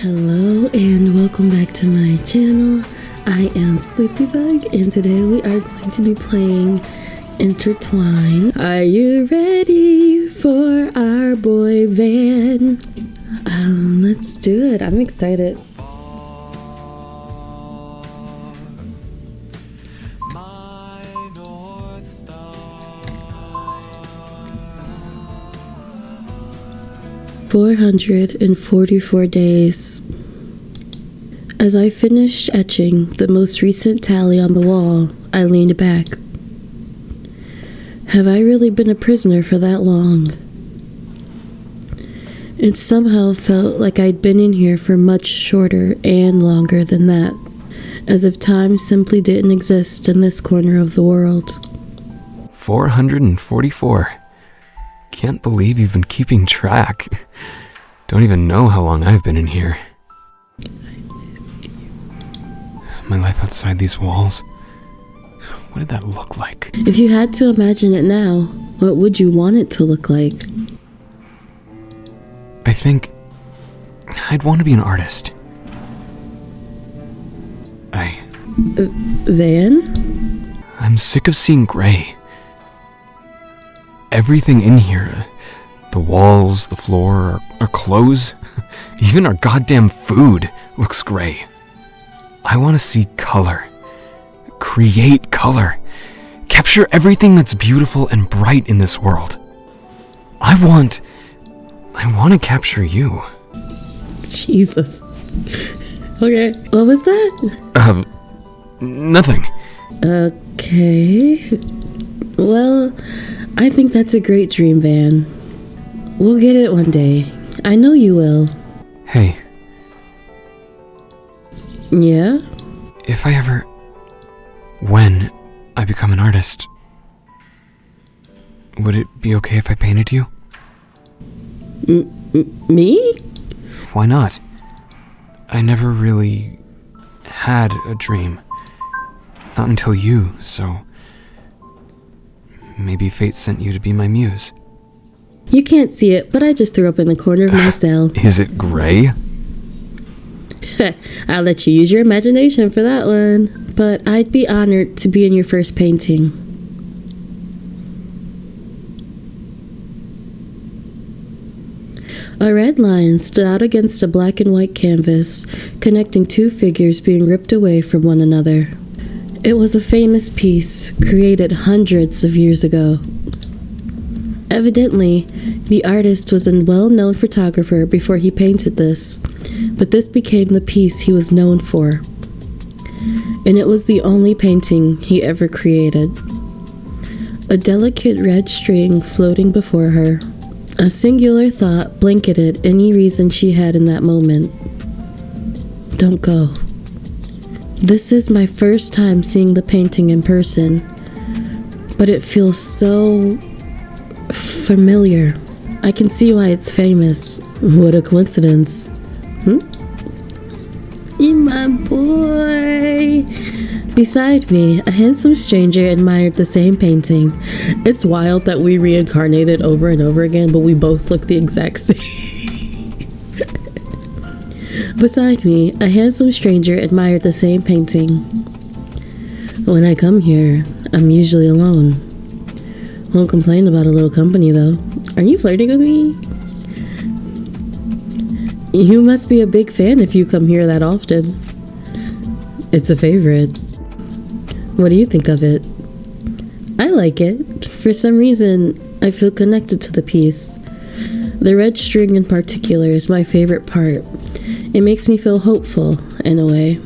Hello and welcome back to my channel. I am Sleepybug and today we are going to be playing Intertwine. Are you ready for our boy Van? Let's do it. I'm excited. "444 days. As I finished etching the most recent tally on the wall, I leaned back. Have I really been a prisoner for that long? It somehow felt like I'd been in here for much shorter and longer than that, as if time simply didn't exist in this corner of the world. 444. Can't believe you've been keeping track. Don't even know how long I've been in here. My life outside these walls. What did that look like? If you had to imagine it now, what would you want it to look like?" I think I'd want to be an artist. Van? I'm sick of seeing gray. Everything in here, the walls, the floor, our clothes, even our goddamn food looks gray. I want to see color. Create color. Capture everything that's beautiful and bright in this world. I want to capture you. Jesus. Okay, what was that? Nothing. Okay. Well, I think that's a great dream, Van. We'll get it one day. I know you will. Hey. Yeah? When I become an artist, would it be okay if I painted you? Me? Why not? I never really had a dream. Not until you, so maybe fate sent you to be my muse. You can't see it, but I just threw up in the corner of my cell. Is it gray? I'll let you use your imagination for that one. But I'd be honored to be in your first painting. A red line stood out against a black and white canvas, connecting two figures being ripped away from one another. It was a famous piece, created hundreds of years ago. Evidently, the artist was a well-known photographer before he painted this, but this became the piece he was known for. And it was the only painting he ever created. A delicate red string floating before her. A singular thought blanketed any reason she had in that moment. Don't go. This is my first time seeing the painting in person, but it feels so familiar. I can see why it's famous. What a coincidence. You my boy. Beside me, a handsome stranger admired the same painting. It's wild that we reincarnated over and over again, but we both look the exact same. Beside me, a handsome stranger admired the same painting. When I come here, I'm usually alone. Won't complain about a little company, though. Are you flirting with me? You must be a big fan if you come here that often. It's a favorite. What do you think of it? I like it. For some reason, I feel connected to the piece. The red string in particular is my favorite part. It makes me feel hopeful, in a way.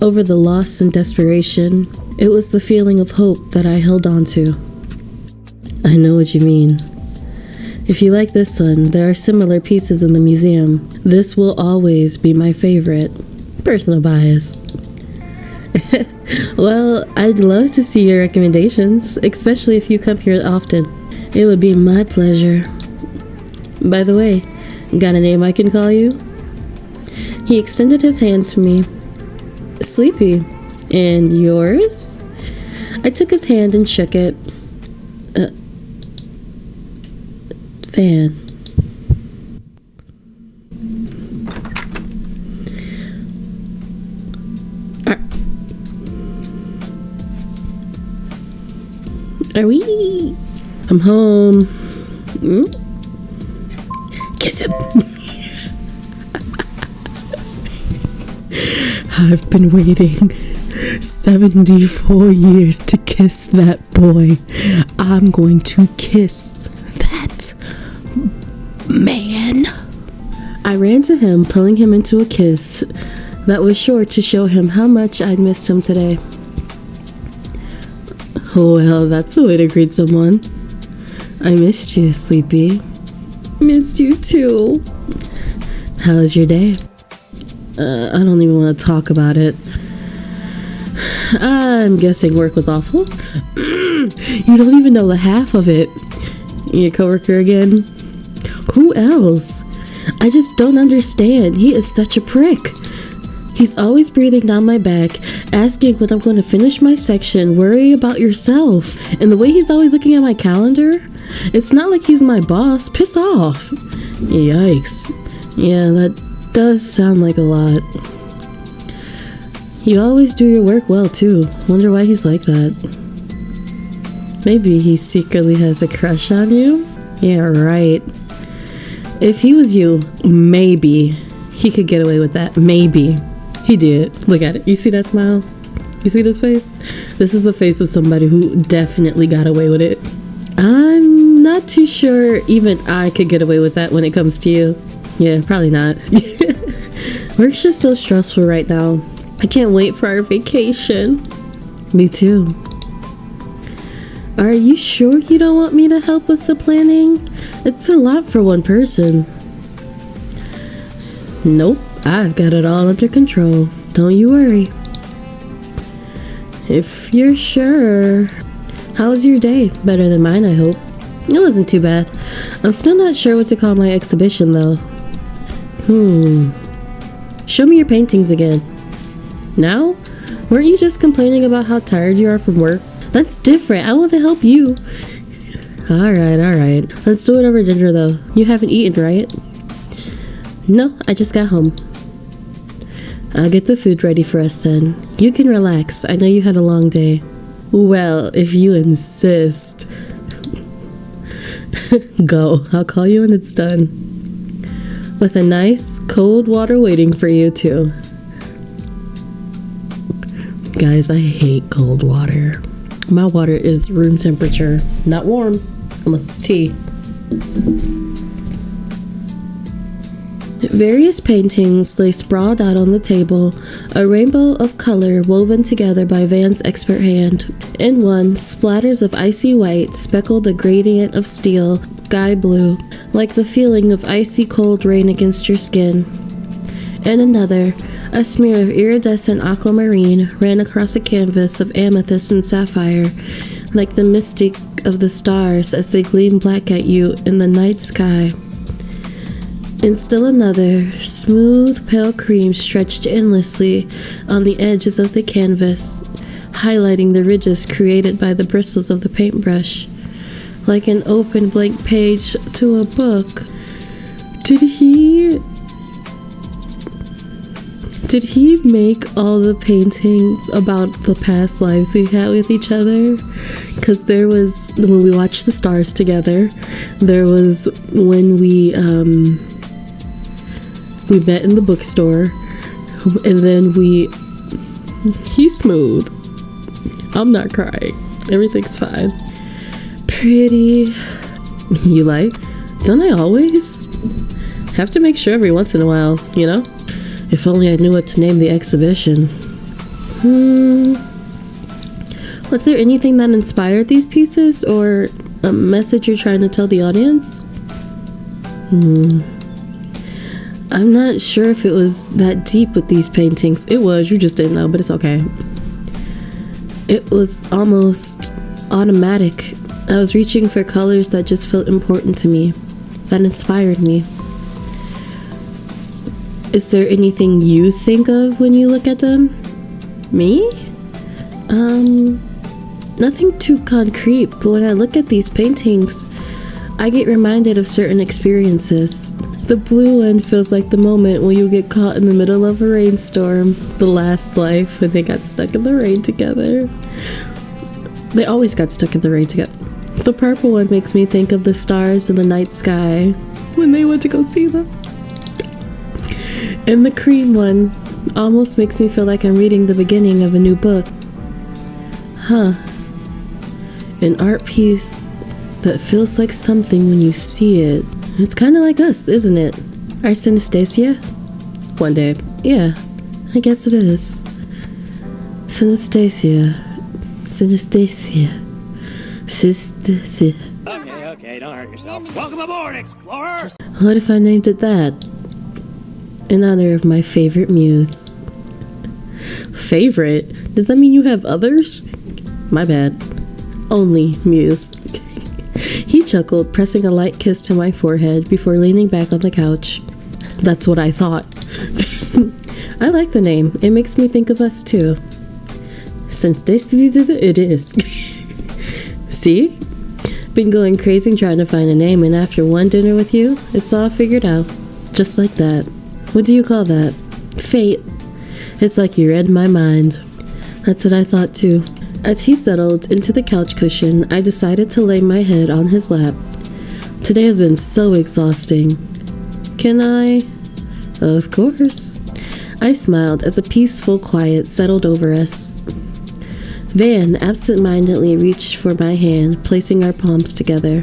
Over the loss and desperation, it was the feeling of hope that I held on to. I know what you mean. If you like this one, there are similar pieces in the museum. This will always be my favorite. Personal bias. Well, I'd love to see your recommendations, especially if you come here often. It would be my pleasure. By the way, got a name I can call you? He extended his hand to me. Sleepy. And yours? I took his hand and shook it. Van. Are we? I'm home. Kiss him. I've been waiting 74 years to kiss that boy. I'm going to kiss that man. I ran to him, pulling him into a kiss that was sure to show him how much I'd missed him today. Well, that's a way to greet someone. I missed you, Sleepy. Missed you too. How was your day? I don't even want to talk about it. I'm guessing work was awful. You don't even know the half of it. Your coworker again? Who else? I just don't understand. He is such a prick. He's always breathing down my back, asking when I'm going to finish my section, worry about yourself. And the way he's always looking at my calendar, it's not like he's my boss. Piss off. Yikes. Yeah, that does sound like a lot. You always do your work well, too. Wonder why he's like that. Maybe he secretly has a crush on you? Yeah, right. If he was you, maybe he could get away with that. Maybe. He did. Look at it. You see that smile? You see this face? This is the face of somebody who definitely got away with it. I'm not too sure even I could get away with that when it comes to you. Yeah, probably not. Work's just so stressful right now. I can't wait for our vacation. Me too. Are you sure you don't want me to help with the planning? It's a lot for one person. Nope, I've got it all under control. Don't you worry. If you're sure. How was your day? Better than mine, I hope. It wasn't too bad. I'm still not sure what to call my exhibition, though. Show me your paintings again. Now? Weren't you just complaining about how tired you are from work? That's different. I want to help you. Alright. Let's do it over dinner, though. You haven't eaten, right? No, I just got home. I'll get the food ready for us then. You can relax. I know you had a long day. Well, if you insist. Go. I'll call you when it's done. With a nice, cold water waiting for you, too. Guys, I hate cold water. My water is room temperature, not warm, unless it's tea. Various paintings lay sprawled out on the table, a rainbow of color woven together by Van's expert hand. In one, splatters of icy white speckled a gradient of steel, sky blue, like the feeling of icy cold rain against your skin. In another, a smear of iridescent aquamarine ran across a canvas of amethyst and sapphire, like the mystic of the stars as they gleam black at you in the night sky. And still another, smooth pale cream stretched endlessly on the edges of the canvas, highlighting the ridges created by the bristles of the paintbrush, like an open blank page to a book. Did he make all the paintings about the past lives we had with each other? Because there was when we watched the stars together, there was when we met in the bookstore, and then he's smooth. I'm not crying. Everything's fine. Pretty. You like? Don't I always? Have to make sure every once in a while, you know? If only I knew what to name the exhibition. Was there anything that inspired these pieces, or a message you're trying to tell the audience? I'm not sure if it was that deep with these paintings. It was, you just didn't know, but it's okay. It was almost automatic. I was reaching for colors that just felt important to me, that inspired me. Is there anything you think of when you look at them? Me? Nothing too concrete, but when I look at these paintings, I get reminded of certain experiences. The blue one feels like the moment when you get caught in the middle of a rainstorm, the last life when they got stuck in the rain together. They always got stuck in the rain together. The purple one makes me think of the stars in the night sky when they went to go see them. And the cream one almost makes me feel like I'm reading the beginning of a new book. Huh. An art piece that feels like something when you see it. It's kind of like us, isn't it? Our synesthesia? One day. Yeah, I guess it is. Synesthesia. Okay, don't hurt yourself. Welcome aboard, explorer! What if I named it that? In honor of my favorite muse. Favorite? Does that mean you have others? My bad. Only muse. He chuckled, pressing a light kiss to my forehead before leaning back on the couch. That's what I thought. I like the name. It makes me think of us too. Since this it is. See? Been going crazy trying to find a name, and after one dinner with you, it's all figured out. Just like that. What do you call that? Fate. It's like you read my mind. That's what I thought too. As he settled into the couch cushion, I decided to lay my head on his lap. Today has been so exhausting. Can I? Of course. I smiled as a peaceful quiet settled over us. Van absent-mindedly reached for my hand, placing our palms together.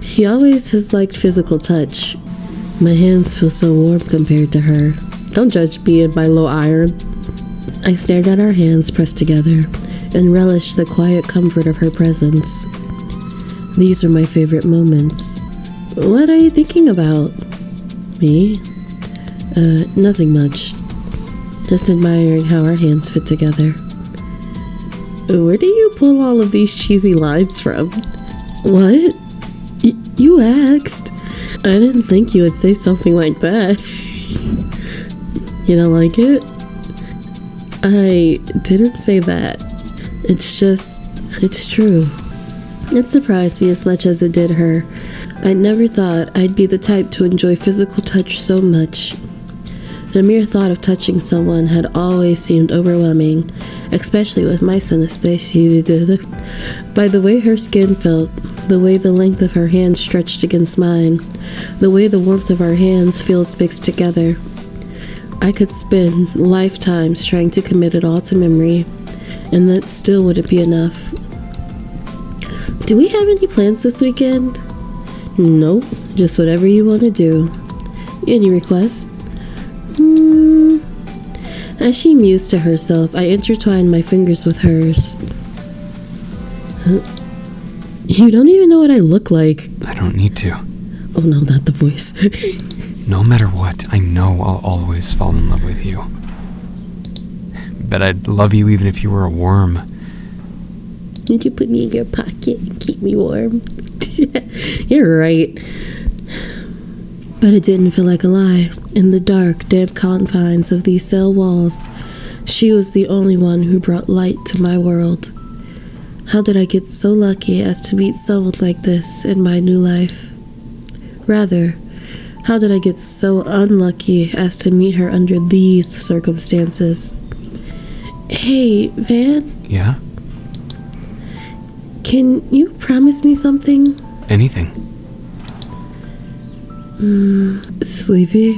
He always has liked physical touch. My hands feel so warm compared to her. Don't judge me and my low iron. I stared at our hands pressed together and relished the quiet comfort of her presence. These were my favorite moments. What are you thinking about? Me? Nothing much. Just admiring how our hands fit together. Where do you pull all of these cheesy lines from? What? You asked. I didn't think you would say something like that. You don't like it? I didn't say that. It's true. It surprised me as much as it did her. I never thought I'd be the type to enjoy physical touch so much. The mere thought of touching someone had always seemed overwhelming, especially with my synesthesia. By the way her skin felt, the way the length of her hand stretched against mine, the way the warmth of our hands feels mixed together. I could spend lifetimes trying to commit it all to memory, and that still wouldn't be enough. Do we have any plans this weekend? Nope, just whatever you want to do. Any requests? As she mused to herself, I intertwined my fingers with hers. You don't even know what I look like. I don't need to. Oh no, not the voice. No matter what, I know I'll always fall in love with you. Bet I'd love you even if you were a worm. Would you put me in your pocket and keep me warm? You're right. But it didn't feel like a lie. In the dark, damp confines of these cell walls, she was the only one who brought light to my world. How did I get so lucky as to meet someone like this in my new life? Rather, how did I get so unlucky as to meet her under these circumstances? Hey, Van? Yeah? Can you promise me something? Anything. Sleepy?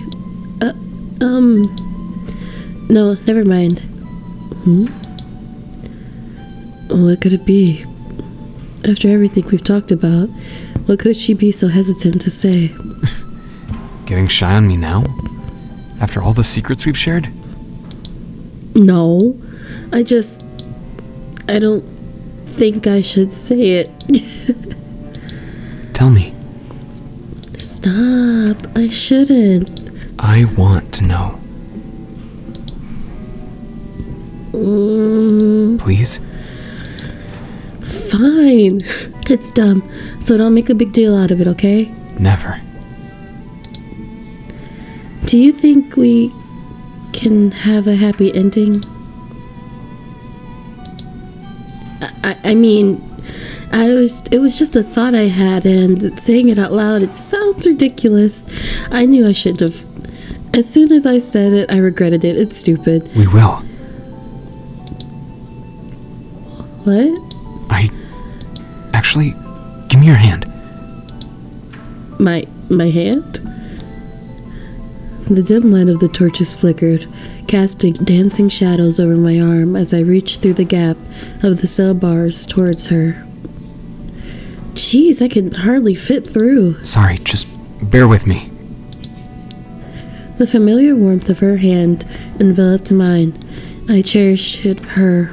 No, never mind. What could it be? After everything we've talked about, what could she be so hesitant to say? Getting shy on me now? After all the secrets we've shared? No, I don't think I should say it. Tell me. Stop, I shouldn't. I want to know. Please? Fine. It's dumb, so don't make a big deal out of it, okay? Never. Do you think we can have a happy ending? I mean, it was just a thought I had, and saying it out loud, it sounds ridiculous. I knew I shouldn't have. As soon as I said it, I regretted it. It's stupid. We will. What? Actually, give me your hand. My hand? The dim light of the torches flickered, casting dancing shadows over my arm as I reached through the gap of the cell bars towards her. Jeez, I could hardly fit through. Sorry, just bear with me. The familiar warmth of her hand enveloped mine. I cherished her,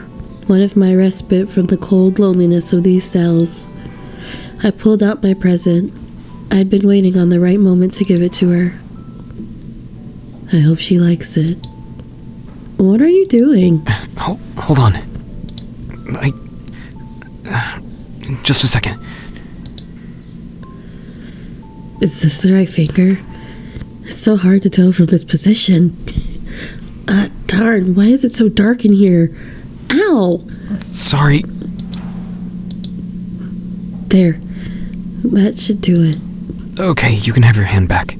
one of my respite from the cold loneliness of these cells. I pulled out my present. I'd been waiting on the right moment to give it to her. I hope she likes it. What are you doing? Hold on. Just a second. Is this the right finger? It's so hard to tell from this position. Darn, why is it so dark in here? Ow! Sorry. There. That should do it. Okay, you can have your hand back.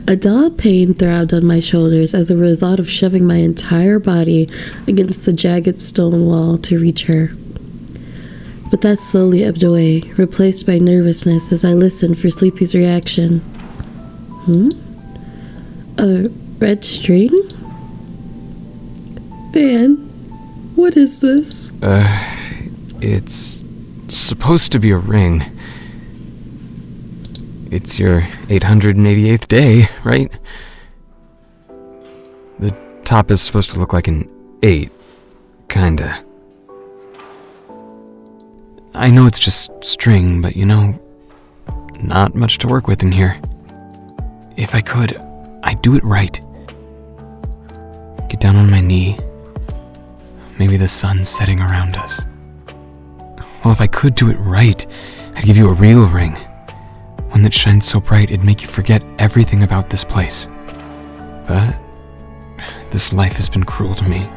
A dull pain throbbed on my shoulders as a result of shoving my entire body against the jagged stone wall to reach her. But that slowly ebbed away, replaced by nervousness as I listened for Sleepy's reaction. A red string? Van, what is this? It's supposed to be a ring. It's your 888th day, right? The top is supposed to look like an 8, kinda. I know it's just string, but not much to work with in here. If I could, I'd do it right. Get down on my knee. Maybe the sun's setting around us. Well, if I could do it right, I'd give you a real ring. One that shines so bright it'd make you forget everything about this place. But this life has been cruel to me,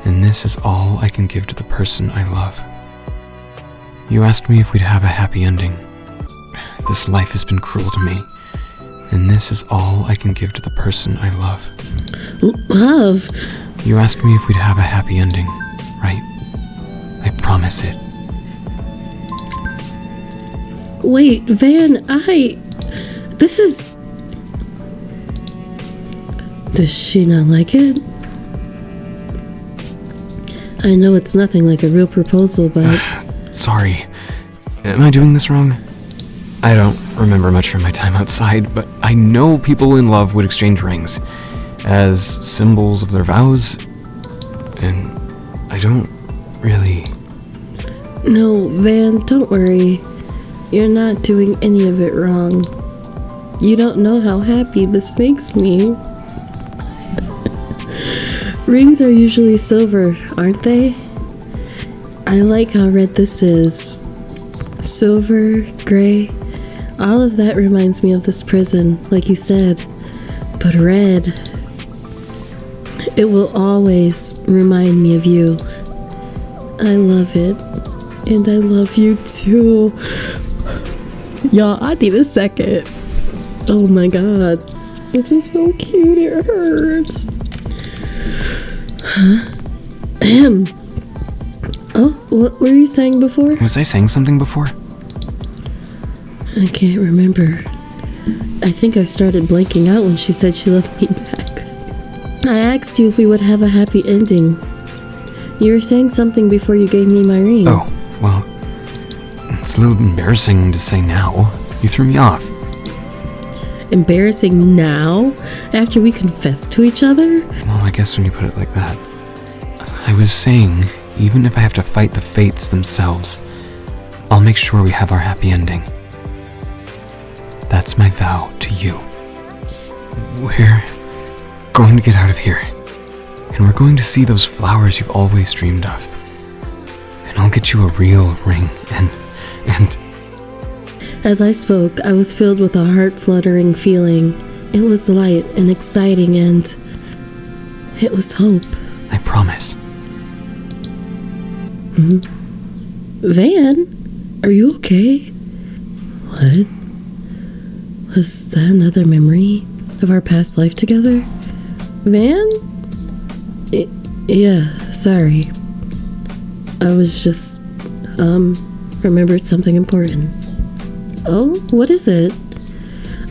and this is all I can give to the person I love. You asked me if we'd have a happy ending. This life has been cruel to me, and this is all I can give to the person I love. Love? You asked me if we'd have a happy ending, right? I promise it. Wait, Van, this is... Does she not like it? I know it's nothing like a real proposal, but... Sorry. Am I doing this wrong? I don't remember much from my time outside, but I know people in love would exchange rings as symbols of their vows, and I don't really... No, Van, don't worry. You're not doing any of it wrong. You don't know how happy this makes me. Rings are usually silver, aren't they? I like how red this is. Silver, gray, all of that reminds me of this prison, like you said. But red, it will always remind me of you. I love it. And I love you too. Y'all, I need a second. Oh my god. This is so cute, it hurts. Oh, what were you saying before? Was I saying something before? I can't remember. I think I started blanking out when she said she loved me back. I asked you if we would have a happy ending. You were saying something before you gave me my ring. Oh, well, it's a little embarrassing to say now. You threw me off. Embarrassing now? After we confessed to each other? Well, I guess when you put it like that. I was saying, even if I have to fight the fates themselves, I'll make sure we have our happy ending. That's my vow to you. We're going to get out of here, and we're going to see those flowers you've always dreamed of. And I'll get you a real ring, and... As I spoke, I was filled with a heart-fluttering feeling. It was light and exciting, and it was hope. I promise. Van, are you okay? What? Was that another memory of our past life together? Van? Yeah, sorry. I was just, remembered something important. Oh, what is it?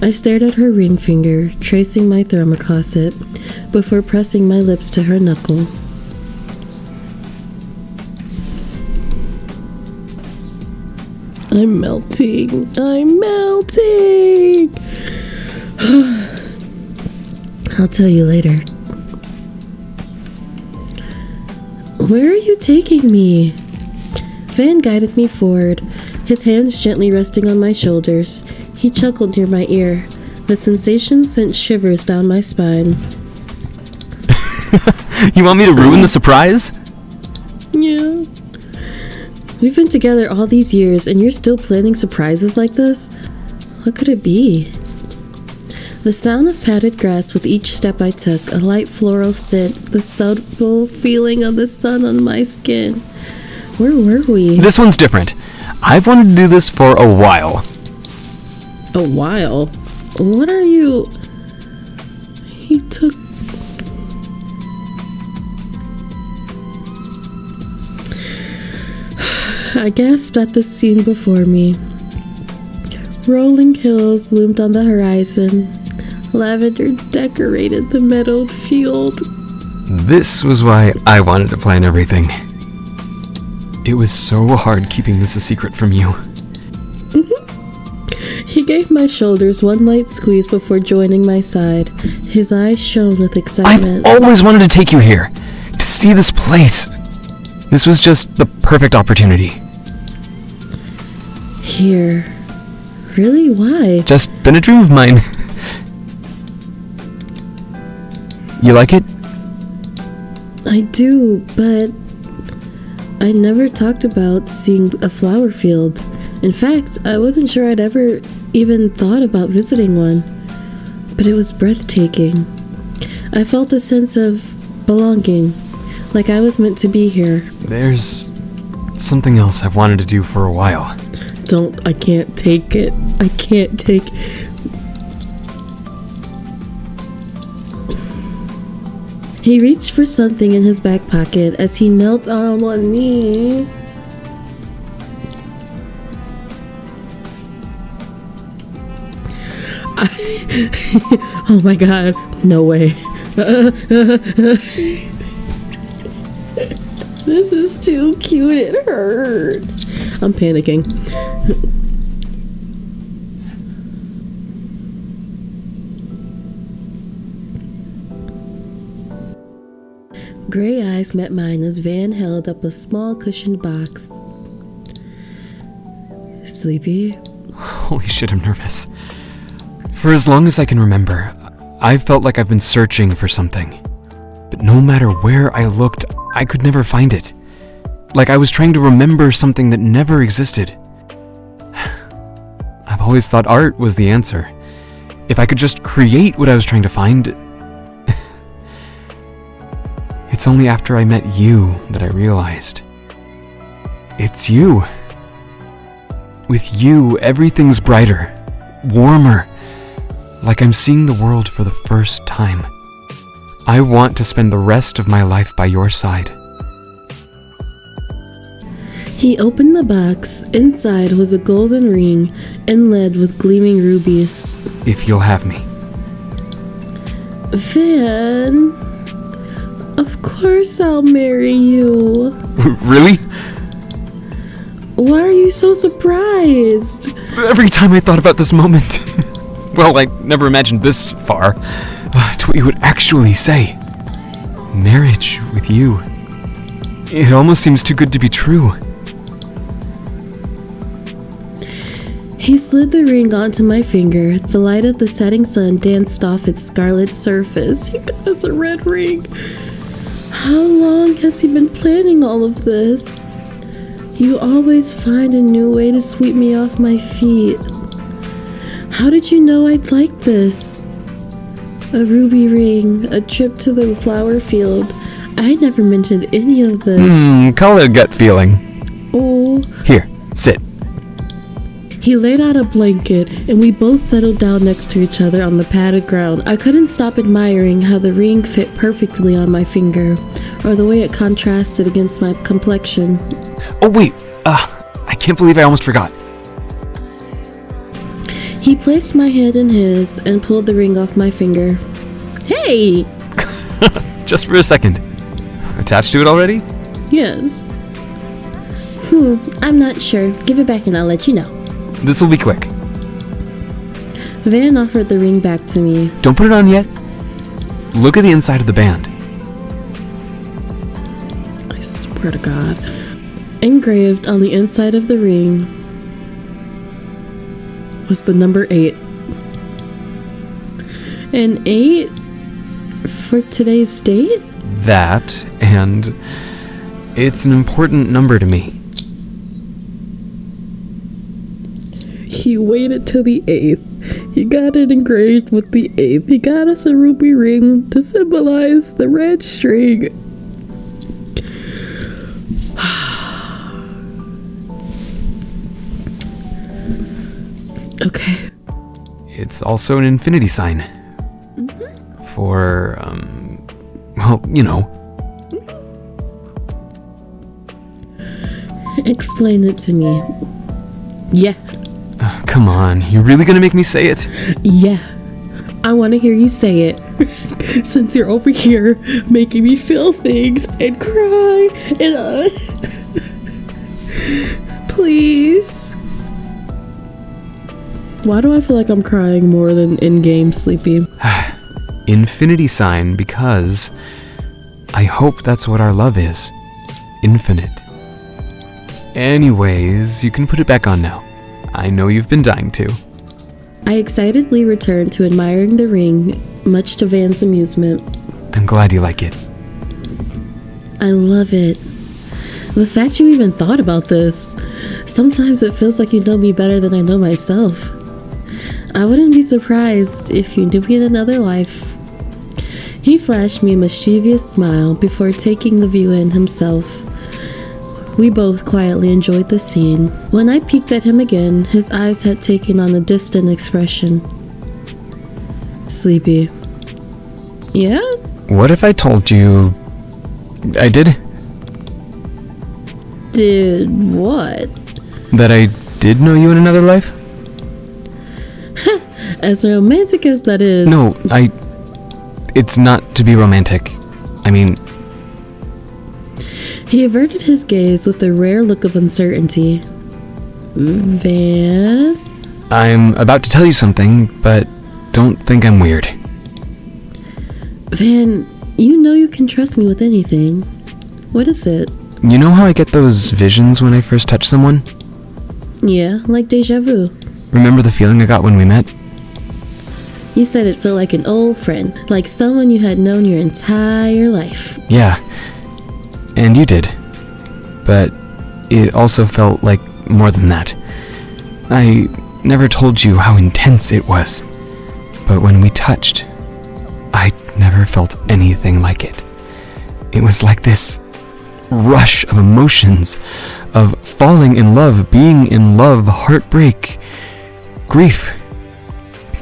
I stared at her ring finger, tracing my thumb across it, before pressing my lips to her knuckle. I'm melting. I'll tell you later. Where are you taking me? Van guided me forward, his hands gently resting on my shoulders. He chuckled near my ear. The sensation sent shivers down my spine. You want me to ruin the surprise? Yeah. We've been together all these years, and you're still planning surprises like this? What could it be? The sound of patted grass with each step I took, a light floral scent, the subtle feeling of the sun on my skin. Where were we? This one's different. I've wanted to do this for a while. A while? What are you... He took... I gasped at the scene before me. Rolling hills loomed on the horizon. Lavender decorated the meadowed field. This was why I wanted to plan everything. It was so hard keeping this a secret from you. He gave my shoulders one light squeeze before joining my side. His eyes shone with excitement. I've always wanted to take you here, to see this place. This was just the perfect opportunity. Here. Really? Why? Just been a dream of mine. You like it? I do, but I never talked about seeing a flower field. In fact, I wasn't sure I'd ever even thought about visiting one. But it was breathtaking. I felt a sense of belonging, like I was meant to be here. There's something else I've wanted to do for a while. I can't take it. I can't take... He reached for something in his back pocket as he knelt on one knee. Oh my god, no way. This is too cute, it hurts. I'm panicking. Gray eyes met mine as Van held up a small cushioned box. Sleepy? Holy shit, I'm nervous. For as long as I can remember, I've felt like I've been searching for something. But no matter where I looked, I could never find it. Like I was trying to remember something that never existed. I've always thought art was the answer. If I could just create what I was trying to find... It's only after I met you that I realized. It's you. With you, everything's brighter, warmer, like I'm seeing the world for the first time. I want to spend the rest of my life by your side. He opened the box. Inside was a golden ring inlaid with gleaming rubies. If you'll have me. Van, of course I'll marry you. Really? Why are you so surprised? Every time I thought about this moment, well, I never imagined this far, to what you would actually say. Marriage with you. It almost seems too good to be true. He slid the ring onto my finger. The light of the setting sun danced off its scarlet surface. He got us a red ring. How long has he been planning all of this? You always find a new way to sweep me off my feet. How did you know I'd like this? A ruby ring, a trip to the flower field. I never mentioned any of this. Call it a gut feeling. Oh. Here, sit. He laid out a blanket, and we both settled down next to each other on the padded ground. I couldn't stop admiring how the ring fit perfectly on my finger, or the way it contrasted against my complexion. Oh, wait. I can't believe I almost forgot. He placed my hand in his and pulled the ring off my finger. Hey! Just for a second. Attached to it already? Yes. I'm not sure. Give it back and I'll let you know. This will be quick. Van offered the ring back to me. Don't put it on yet. Look at the inside of the band. I swear to God. Engraved on the inside of the ring was the number 8. An 8 for today's date? That, and it's an important number to me. He waited till the 8th. He got it engraved with the 8th. He got us a ruby ring to symbolize the red string. Okay. It's also an infinity sign. For, well, you know. Explain it to me. Yeah. Come on, you're really gonna make me say it? Yeah. I want to hear you say it. Since you're over here making me feel things and cry and please. Why do I feel like I'm crying more than in-game, Sleepy? Infinity sign because I hope that's what our love is. Infinite. Anyways, you can put it back on now. I know you've been dying to. I excitedly returned to admiring the ring, much to Van's amusement. I'm glad you like it. I love it. The fact you even thought about this. Sometimes it feels like you know me better than I know myself. I wouldn't be surprised if you knew me in another life. He flashed me a mischievous smile before taking the view in himself. We both quietly enjoyed the scene. When I peeked at him again, his eyes had taken on a distant expression. Sleepy. Yeah? What if I told you I did? Did what? That I did know you in another life? As romantic as that is... No, it's not to be romantic. I mean... He averted his gaze with a rare look of uncertainty. Van? I'm about to tell you something, but don't think I'm weird. Van, you know you can trust me with anything. What is it? You know how I get those visions when I first touch someone? Yeah, like deja vu. Remember the feeling I got when we met? You said it felt like an old friend, like someone you had known your entire life. Yeah, and you did. But it also felt like more than that. I never told you how intense it was. But when we touched, I never felt anything like it. It was like this rush of emotions, of falling in love, being in love, heartbreak, grief.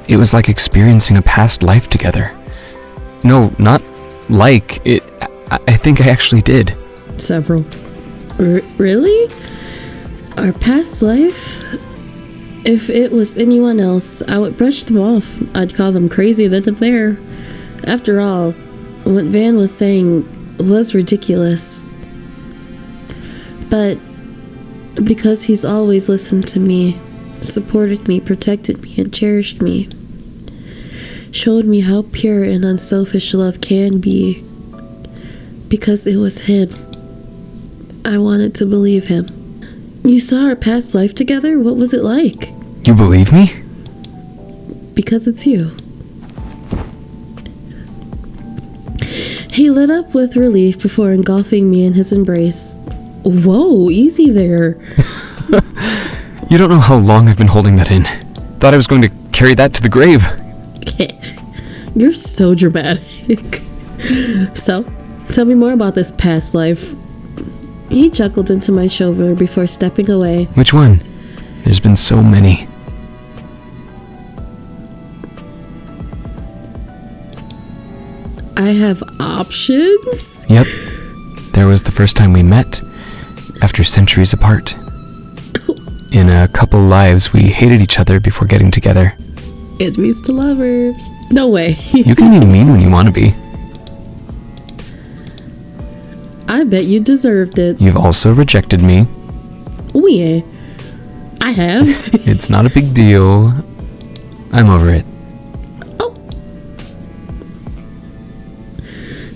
It was like experiencing a past life together. No, not like it. I think I actually did. Several. Really? Our past life? If it was anyone else, I would brush them off. I'd call them crazy then and there. After all, what Van was saying was ridiculous. But because he's always listened to me, supported me, protected me, and cherished me, showed me how pure and unselfish love can be. Because it was him. I wanted to believe him. You saw our past life together? What was it like? You believe me? Because it's you. He lit up with relief before engulfing me in his embrace. Whoa, easy there. You don't know how long I've been holding that in. Thought I was going to carry that to the grave. You're so dramatic. So, tell me more about this past life. He chuckled into my shoulder before stepping away. Which one? There's been so many. I have options? Yep. There was the first time we met, after centuries apart. In a couple lives, we hated each other before getting together. Enemies to lovers. No way. You can be mean when you want to be. I bet you deserved it. You've also rejected me. Oh yeah. I have. It's not a big deal. I'm over it. Oh.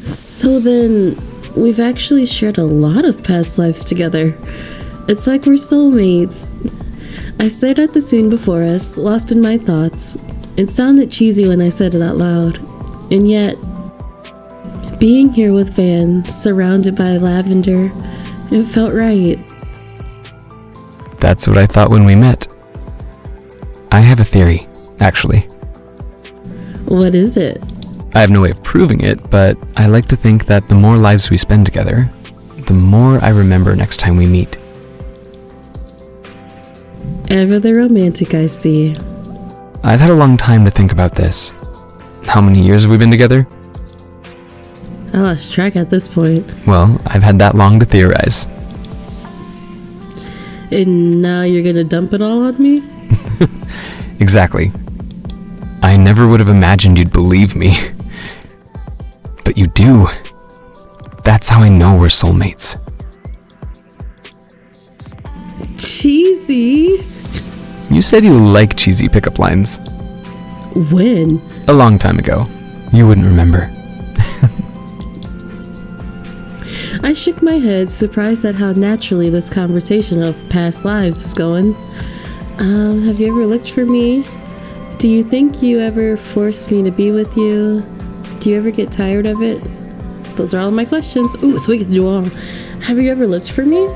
So then, we've actually shared a lot of past lives together. It's like we're soulmates. I stared at the scene before us, lost in my thoughts. It sounded cheesy when I said it out loud. And yet, being here with Van, surrounded by lavender, it felt right. That's what I thought when we met. I have a theory, actually. What is it? I have no way of proving it, but I like to think that the more lives we spend together, the more I remember next time we meet. Ever the romantic, I see. I've had a long time to think about this. How many years have we been together? I lost track at this point. Well, I've had that long to theorize. And now you're gonna dump it all on me? Exactly. I never would have imagined you'd believe me. But you do. That's how I know we're soulmates. Cheesy? You said you like cheesy pickup lines. When? A long time ago. You wouldn't remember. I shook my head, surprised at how naturally this conversation of past lives is going. Have you ever looked for me? Do you think you ever forced me to be with you? Do you ever get tired of it? Those are all my questions. Ooh, so we can do all. Have you ever looked for me?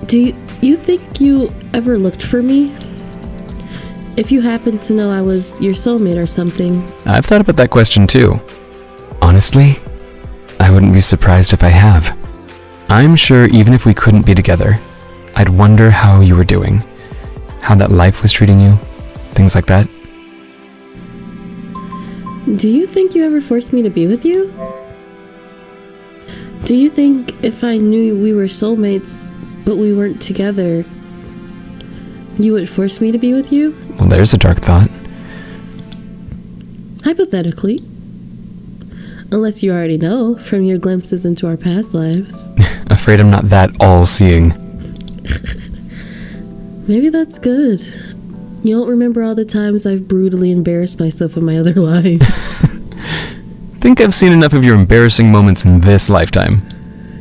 Do you think you ever looked for me? If you happen to know I was your soulmate or something. I've thought about that question too. Honestly, I wouldn't be surprised if I have. I'm sure even if we couldn't be together, I'd wonder how you were doing, how that life was treating you, things like that. Do you think you ever forced me to be with you? Do you think if I knew we were soulmates, but we weren't together, you would force me to be with you? Well, there's a dark thought. Hypothetically. Unless you already know from your glimpses into our past lives. Afraid I'm not that all-seeing. Maybe that's good. You don't remember all the times I've brutally embarrassed myself in my other lives. Think I've seen enough of your embarrassing moments in this lifetime.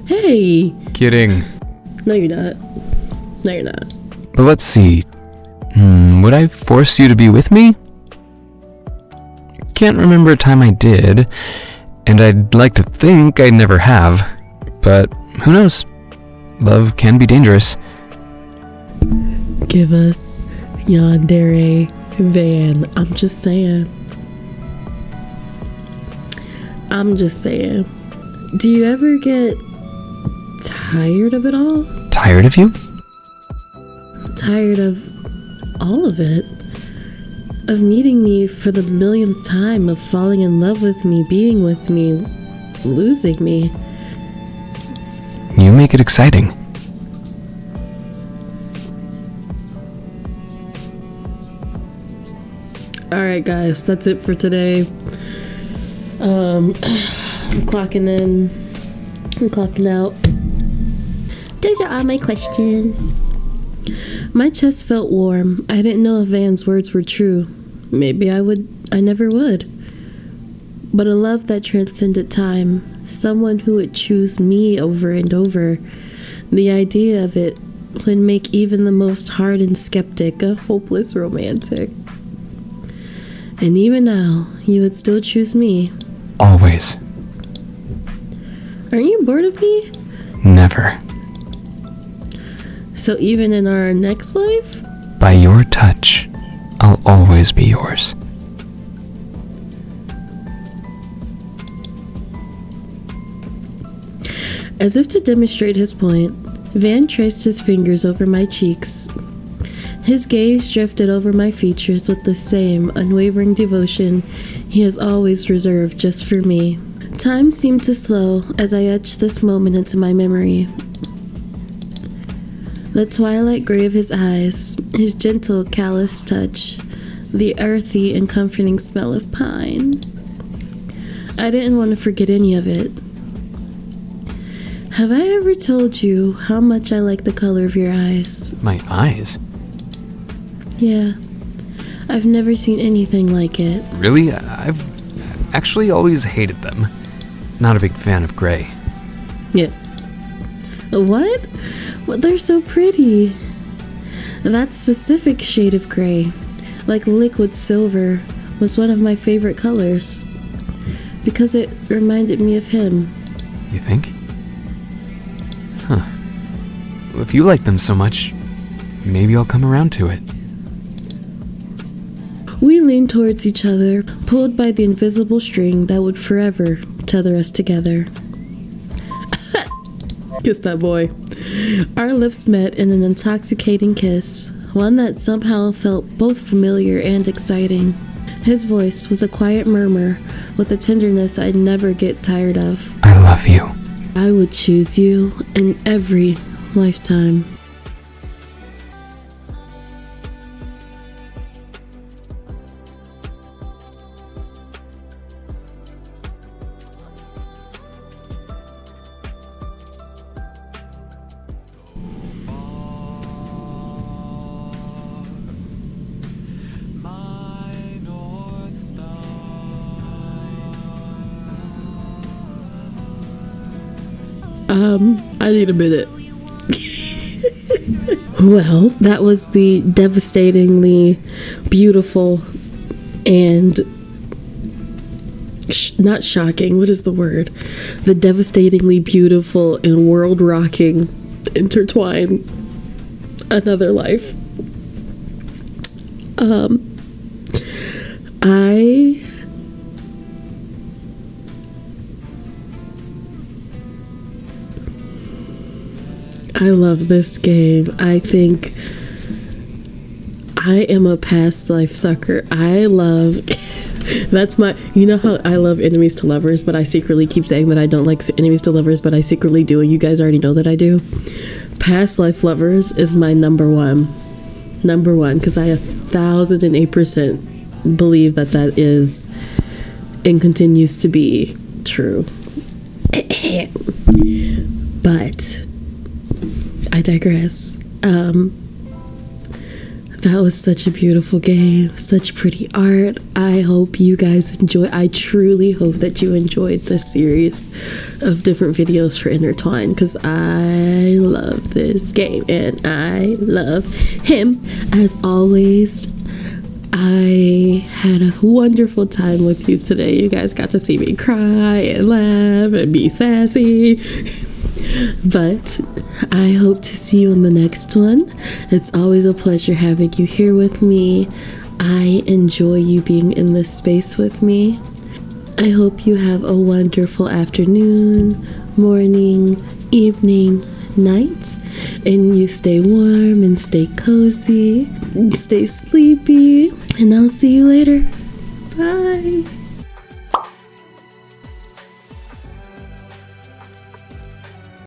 Hey! Kidding. No, you're not. No, you're not. But let's see. Would I force you to be with me? Can't remember a time I did, and I'd like to think I never have. But who knows? Love can be dangerous. Give us yandere Van. I'm just saying. I'm just saying. Do you ever get tired of it all? Tired of you? Tired of all of it. Of meeting me for the millionth time, of falling in love with me, being with me, losing me. You make it exciting. Alright guys, that's it for today. I'm clocking in. I'm clocking out. Those are all my questions. My chest felt warm. I didn't know if Van's words were true. Maybe I never would. But a love that transcended time, someone who would choose me over and over, the idea of it would make even the most hardened skeptic a hopeless romantic. And even now, you would still choose me. Always. Aren't you bored of me? Never. So even in our next life? By your touch, I'll always be yours. As if to demonstrate his point, Van traced his fingers over my cheeks. His gaze drifted over my features with the same unwavering devotion he has always reserved just for me. Time seemed to slow as I etched this moment into my memory. The twilight gray of his eyes, his gentle, callous touch, the earthy and comforting smell of pine. I didn't want to forget any of it. Have I ever told you how much I like the color of your eyes? My eyes? Yeah. I've never seen anything like it. Really? I've actually always hated them. Not a big fan of gray. Yeah. What? Well, they're so pretty. That specific shade of gray, like liquid silver, was one of my favorite colors. Because it reminded me of him. You think? Huh. Well, if you like them so much, maybe I'll come around to it. We leaned towards each other, pulled by the invisible string that would forever tether us together. Kiss that boy. Our lips met in an intoxicating kiss, one that somehow felt both familiar and exciting. His voice was a quiet murmur with a tenderness I'd never get tired of. I love you. I would choose you in every lifetime. I need a minute. Well, that was the devastatingly beautiful and not shocking, what is the word? The devastatingly beautiful and world-rocking Intertwine Another Life. I love this game. I think I am a past life sucker. I love that's my, you know how I love enemies to lovers, but I secretly keep saying that I don't like enemies to lovers, but I secretly do, and you guys already know that I do. Past life lovers is my number one, because I 1008% believe that is and continues to be true. But I digress. That was such a beautiful game, such pretty art. I hope you guys enjoy. I truly hope that you enjoyed this series of different videos for Intertwine, because I love this game and I love him. As always, I had a wonderful time with you today. You guys got to see me cry and laugh and be sassy. But I hope to see you on the next one. It's always a pleasure having you here with me. I enjoy you being in this space with me. I hope you have a wonderful afternoon, morning, evening, night, and you stay warm and stay cozy and stay sleepy. And I'll see you later. Bye.